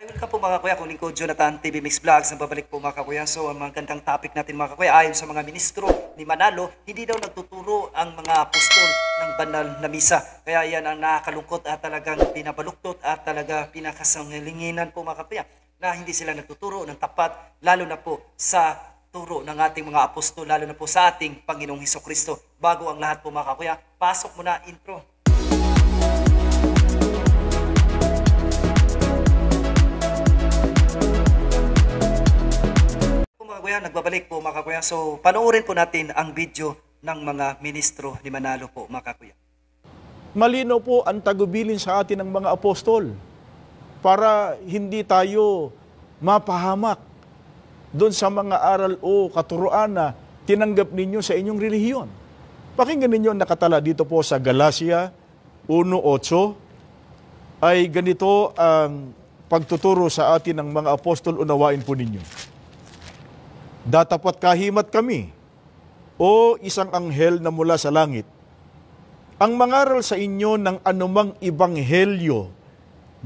Welcome po mga kuya, kunin ko Jonathan TV Mix Vlogs. Nagbabalik po mga kuya. So ang mga gandang topic natin mga kuya, ayon sa mga ministro ni Manalo, hindi daw nagtuturo ang mga apostol ng banal na misa. Kaya yan ang nakakalungkot at talagang pinabaluktot at talaga pinakasangalinginan po mga kuya, na hindi sila nagtuturo ng tapat, lalo na po sa turo ng ating mga apostol, lalo na po sa ating Panginoong Hesukristo. Bago ang lahat po mga kuya, pasok muna intro. Mga kuya, nagbabalik po mga kuya. So, panoorin po natin ang video ng mga ministro ni Manalo po mga kuya. Malinaw po ang tagubilin sa atin ng mga apostol para hindi tayo mapahamak doon sa mga aral o katuruan na tinanggap ninyo sa inyong relihiyon. Pakinggan ninyo ang nakatala dito po sa Galacia 1:8 ay ganito ang pagtuturo sa atin ng mga apostol, unawain po ninyo. Datapat kahimat kami, o isang anghel na mula sa langit, ang mangaral sa inyo ng anumang ibanghelyo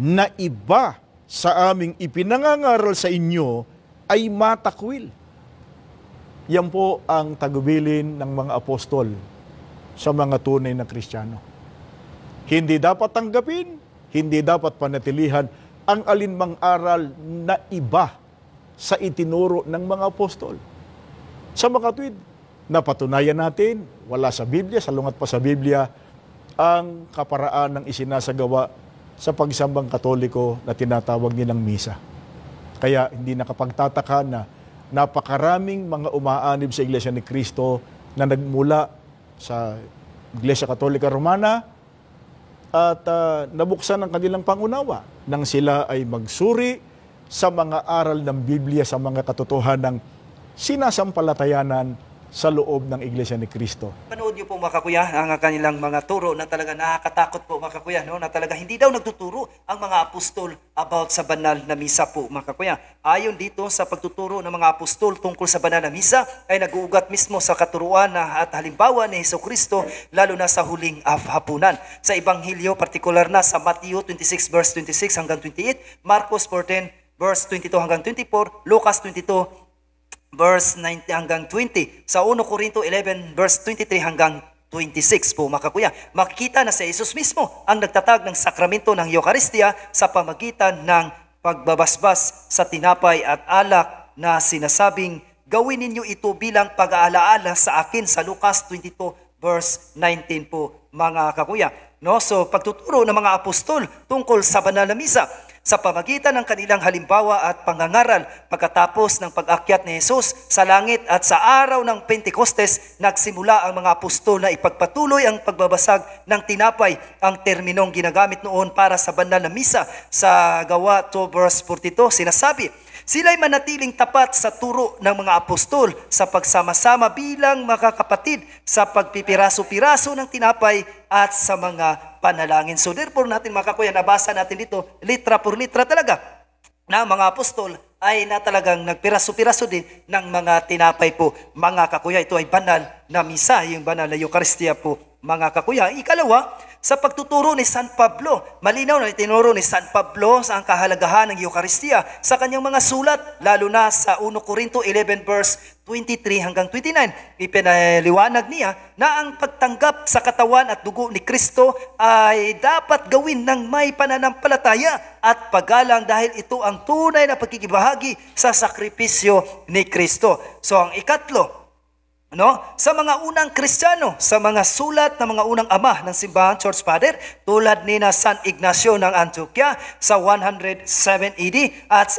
na iba sa aming ipinangangaral sa inyo ay matakwil. Yan po ang tagubilin ng mga apostol sa mga tunay na Kristiyano. Hindi dapat tanggapin, hindi dapat panatilihan ang alinmang aral na iba sa itinuro ng mga apostol. Sa mga tuwid, napatunayan natin, wala sa Biblia, salungat pa sa Biblia, ang kaparaan ng isinasagawa sa pagsambang Katoliko na tinatawag nilang misa. Kaya hindi nakapagtataka na napakaraming mga umaanib sa Iglesia ni Cristo na nagmula sa Iglesia Katolika Romana at nabuksan ang kanilang pangunawa nang sila ay magsuri sa mga aral ng Biblia, sa mga katotohanan ng sinasampalatayanan sa loob ng Iglesia ni Cristo. Panood niyo po mga kuya ang kanilang mga turo na talaga nakakatakot po mga kuya, no? Na talaga hindi daw nagtuturo ang mga apostol about sa banal na misa po mga kuya. Ayon dito sa pagtuturo ng mga apostol tungkol sa banal na misa ay nag-uugat mismo sa katuruan at halimbawa ni Hesukristo, lalo na sa huling hapunan. Sa Ebanghelyo, partikular na sa Matthew 26 verse 26 hanggang 28, Marcos 14 verse 22 hanggang 24, Lucas 22 verse 19 hanggang 20, sa 1 Corinto 11 verse 23 hanggang 26 po mga kuya. Makikita na si Jesus mismo ang nagtatag ng sakramento ng Eucharistia sa pamagitan ng pagbabasbas sa tinapay at alak na sinasabing, gawin ninyo ito bilang pag-aalaala sa akin, sa Lucas 22 verse 19 po mga kakuya. No? So pagtuturo ng mga apostol tungkol sa banal na misa sa pamagitan ng kanilang halimbawa at pangangaral pagkatapos ng pag-akyat ni Jesus sa langit at sa araw ng Pentecostes, nagsimula ang mga apostol na ipagpatuloy ang pagbabasag ng tinapay, ang terminong ginagamit noon para sa banal na misa. Sa Gawa 2 verse 42, sinasabi, sila'y manatiling tapat sa turo ng mga apostol sa pagsama-sama bilang makakapatid sa pagpipiraso-piraso ng tinapay at sa mga panalangin. So therefore natin mga kakuya, nabasa natin dito litra por litra talaga na mga apostol ay na talagang nagpiraso-piraso din ng mga tinapay po. Mga kakuya, ito ay banal na misa, yung banal na Eucharistia po mga kakuya. Ikalawa, sa pagtuturo ni San Pablo, malinaw na itinuro ni San Pablo sa ang kahalagahan ng Eucharistia sa kanyang mga sulat, lalo na sa 1 Corinto 11 verse 23 hanggang 29. Ipinaliwanag niya na ang pagtanggap sa katawan at dugo ni Kristo ay dapat gawin ng may pananampalataya at paggalang dahil ito ang tunay na pagkikibahagi sa sakripisyo ni Kristo. So ang ikatlo, no, sa mga unang Kristiyano, sa mga sulat ng mga unang ama ng simbahan, Church Father, tulad ni na San Ignacio ng Antioquia sa 107 AD at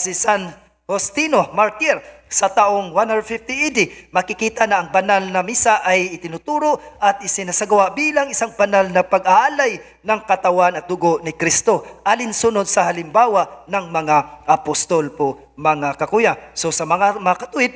si San Faustino Martir sa taong 150 AD, makikita na ang banal na misa ay itinuturo at isinasagawa bilang isang banal na pag-aalay ng katawan at dugo ni Kristo, alinsunod sa halimbawa ng mga apostol po mga kakuya. So sa mga katuwid,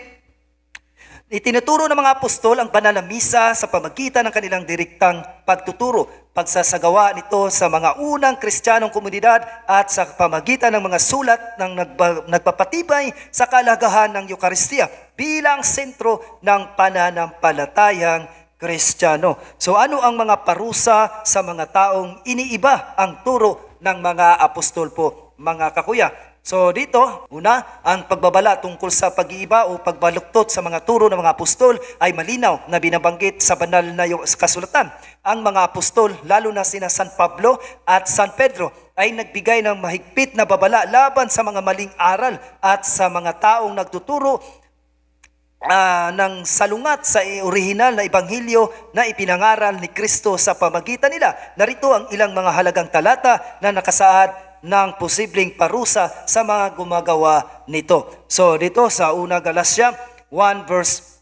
itinuturo ng mga apostol ang banal na misa sa pamagitan ng kanilang direktang pagtuturo, pagsasagawa nito sa mga unang Kristiyanong komunidad at sa pamagitan ng mga sulat ng nagpapatibay sa kalagahan ng Eucharistia bilang sentro ng pananampalatayang Kristiyano. So ano ang mga parusa sa mga taong iniiba ang turo ng mga apostol po, mga kakuya. So dito, una, ang pagbabala tungkol sa pag-iiba o pagbaluktot sa mga turo ng mga apostol ay malinaw na binabanggit sa banal na kasulatan. Ang mga apostol, lalo na sina San Pablo at San Pedro, ay nagbigay ng mahigpit na babala laban sa mga maling aral at sa mga taong nagtuturo ng salungat sa orihinal na ebanghelyo na ipinangaral ni Kristo sa pamagitan nila. Narito ang ilang mga halagang talata na nakasaad ng posibleng parusa sa mga gumagawa nito. So dito sa una Galatia 1 verse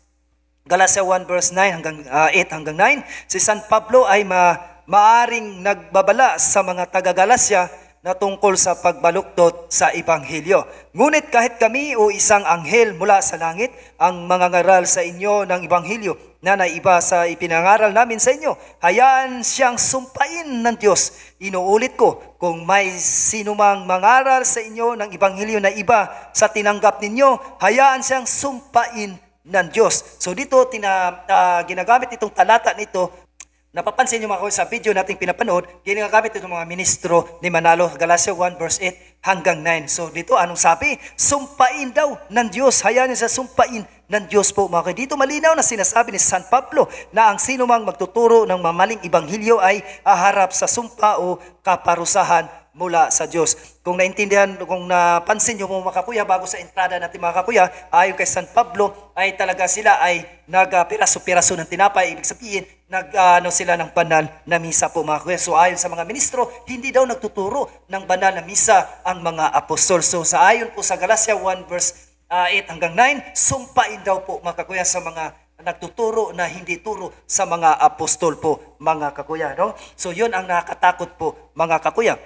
9 hanggang 8 hanggang 9, si San Pablo ay maaring nagbabala sa mga taga-Galacia na tungkol sa pagbaluktot sa ebanghelyo. Ngunit kahit kami o isang anghel mula sa langit ang mangangaral sa inyo ng ebanghelyo na naiba sa ipinangaral namin sa inyo, hayaan siyang sumpain ng Diyos. Inuulit ko, kung may sinumang mangaral sa inyo ng ebanghelyo na iba sa tinanggap ninyo, hayaan siyang sumpain ng Diyos. So dito ginagamit itong talata nito. Napapansin nyo mga sa video nating pinapanood, ginagamit itong mga ministro ni Manalo, Galatia 1 verse 8 hanggang 9. So dito anong sabi? Sumpain daw ng Diyos. Hayaan niya sa sumpain ng Diyos po mga. Dito malinaw na sinasabi ni San Pablo na ang sino mang magtuturo ng mamaling ebanghelyo ay aharap sa sumpa o kaparusahan mula sa Diyos. Kung naintindihan, kung napansin nyo mga kakuya, bago sa entrada natin mga kakuya, ayon kay San Pablo, ay talaga sila ay nagpiraso-piraso ng tinapay. Ibig sabihin, sila ng banal na misa po mga kakuya. So ayon sa mga ministro, hindi daw nagtuturo ng banal na misa ang mga apostol. So sa ayon po sa Galatia 1 verse 8 hanggang 9, sumpain daw po mga kakuya sa mga nagtuturo na hindi turo sa mga apostol po mga kakuya. No? So yun ang nakakatakot po mga kakuya.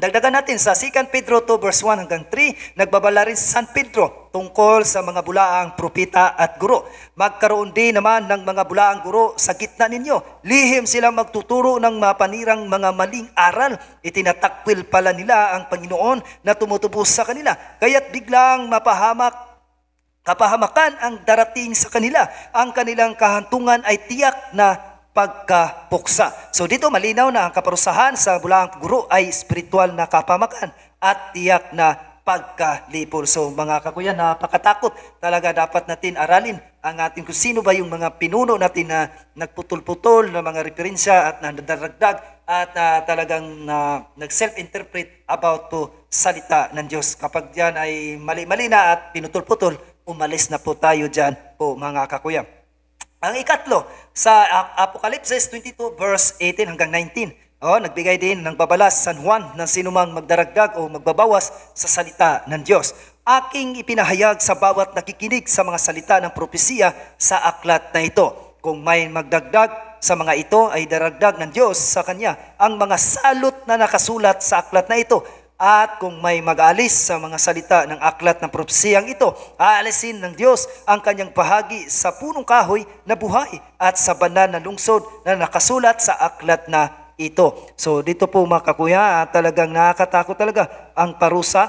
Dagdagan natin sa 2 Pedro 2 verse 1 hanggang 3, nagbabala rin si San Pedro tungkol sa mga bulaang propeta at guro. Magkaroon din naman ng mga bulaang guro sa gitna ninyo. Lihim silang magtuturo ng mapanirang mga maling aral. Itinatakwil pala nila ang Panginoon na tumutubos sa kanila. Kaya't biglang kapahamakan ang darating sa kanila. Ang kanilang kahantungan ay tiyak na pagkapuksa. So dito malinaw na ang kaparusahan sa bulaang guro ay spiritual na kapamakan at tiyak na pagkalipol. So mga kakuya, napakatakot. Talaga dapat natin aralin ang ating kung sino ba yung mga pinuno natin na nagputol-putol na mga referensya at nadaragdag at talagang nag-self-interpret about po salita ng Diyos. Kapag yan ay mali-mali na at pinutol-putol, umalis na po tayo dyan po mga kakuya. Ang ikatlo, sa Apokalipsis 22 verse 18 hanggang 19, nagbigay din ng babalas San Juan ng sinumang magdaragdag o magbabawas sa salita ng Diyos. Aking ipinahayag sa bawat nakikinig sa mga salita ng propesiya sa aklat na ito. Kung may magdagdag sa mga ito ay daragdag ng Diyos sa kanya ang mga salot na nakasulat sa aklat na ito. At kung may mag-alis sa mga salita ng aklat ng propesiyang ito, aalisin ng Diyos ang kanyang bahagi sa punong kahoy na buhay at sa banal na lungsod na nakasulat sa aklat na ito. So dito po mga kakuya, talagang nakakatakot talaga ang parusa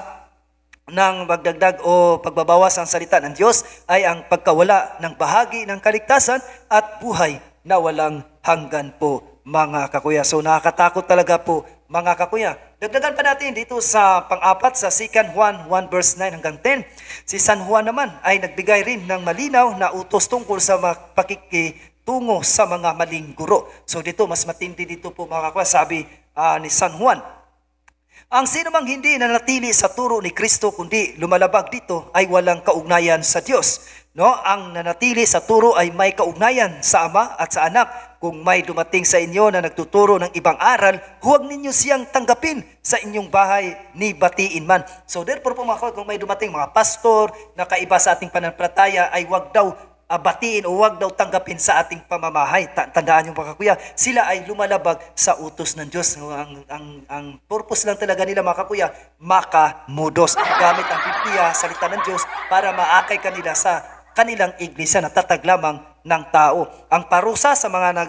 ng magdagdag o pagbabawas ang salita ng Diyos ay ang pagkawala ng bahagi ng kaligtasan at buhay na walang hanggan po mga kakuya. So nakakatakot talaga po mga kakuya. Dagdagan pa natin dito sa pang-apat sa 2 Juan 1 verse 9 hanggang 10. Si San Juan naman ay nagbigay rin ng malinaw na utos tungkol sa pakikitungo sa mga maling guro. So dito mas matindi dito po mga kakuya, sabi ni San Juan. Ang sino mang hindi nanatili sa turo ni Kristo kundi lumalabag dito ay walang kaugnayan sa Diyos. No, ang nanatili sa turo ay may kaugnayan sa Ama at sa Anak. Kung may dumating sa inyo na nagtuturo ng ibang aral, huwag ninyo siyang tanggapin sa inyong bahay ni batiin man. So therefore po mga, kung may dumating mga pastor na kaiba sa ating pananampalataya ay huwag daw batiin o huwag daw tanggapin sa ating pamamahay. Tandaan niyo mga kakuya, sila ay lumalabag sa utos ng Diyos. Ang purpose lang talaga nila mga kakuya, makamudos. Gamit ang Biblia, salita ng Diyos, para maakay kanila sa kanilang iglesia na tatag lamang ng tao. Ang parusa sa mga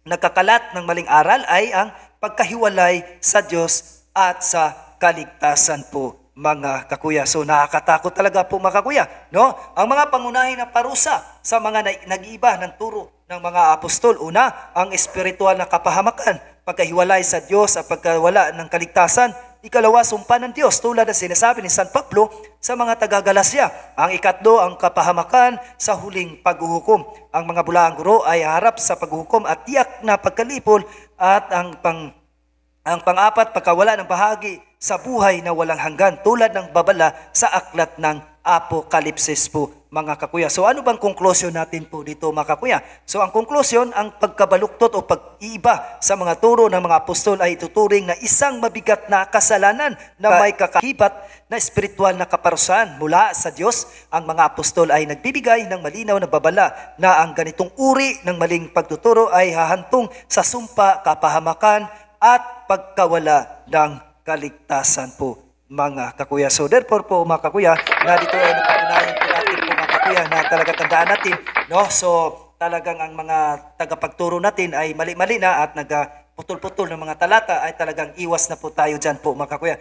nagkakalat ng maling aral ay ang pagkahiwalay sa Diyos at sa kaligtasan po mga kakuya. So nakakatakot talaga po mga kakuya. No? Ang mga pangunahin na parusa sa mga nag-iiba ng turo ng mga apostol. Una, ang espiritual na kapahamakan, pagkahiwalay sa Diyos at pagkawala ng kaligtasan. Ikalawa, sumpa ng Diyos tulad ng sinasabi ni San Pablo sa mga taga-Galasya. Ang ikatlo, ang kapahamakan sa huling paghuhukom. Ang mga bulaang guro ay harap sa paghuhukom at tiyak na pagkalipol at ang pang-apat, pagkawala ng bahagi sa buhay na walang hanggan tulad ng babala sa aklat ng Apokalipsis po mga kakuya. So ano bang konklusyon natin po dito mga kakuya? So ang konklusyon, ang pagkabaluktot o pag-iiba sa mga turo ng mga apostol ay ituturing na isang mabigat na kasalanan na may kakahibat na espiritual na kaparusahan mula sa Diyos. Ang mga apostol ay nagbibigay ng malinaw na babala na ang ganitong uri ng maling pagtuturo ay hahantong sa sumpa, kapahamakan at pagkawala ng kaligtasan po mga kakuya. So therefore po mga kakuya, na dito ay napatunayan po natin po mga kakuya na talaga tandaan natin, no? So talagang ang mga tagapagturo natin ay mali-mali na at nagputol-putol ng mga talata ay talagang iwas na po tayo dyan po mga kakuya.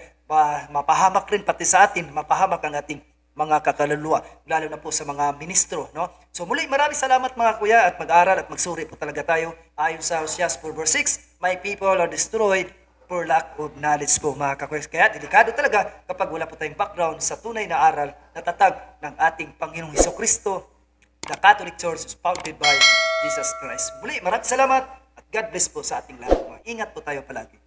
Mapahamak rin pati sa atin, mapahamak ang ating mga kakaluluwa, lalo na po sa mga ministro, no? So muli maraming salamat mga kuya at mag-aral at magsuri po talaga tayo ayon sa Hoseas 4 verse 6, my people are destroyed for lack of knowledge po mga kakuya. Kaya delikado talaga kapag wala po tayong background sa tunay na aral na tatag ng ating Panginoong Hesukristo. The Catholic Church is founded by Jesus Christ. Muli maraming salamat at God bless po sa ating lahat. Ingat po tayo palagi.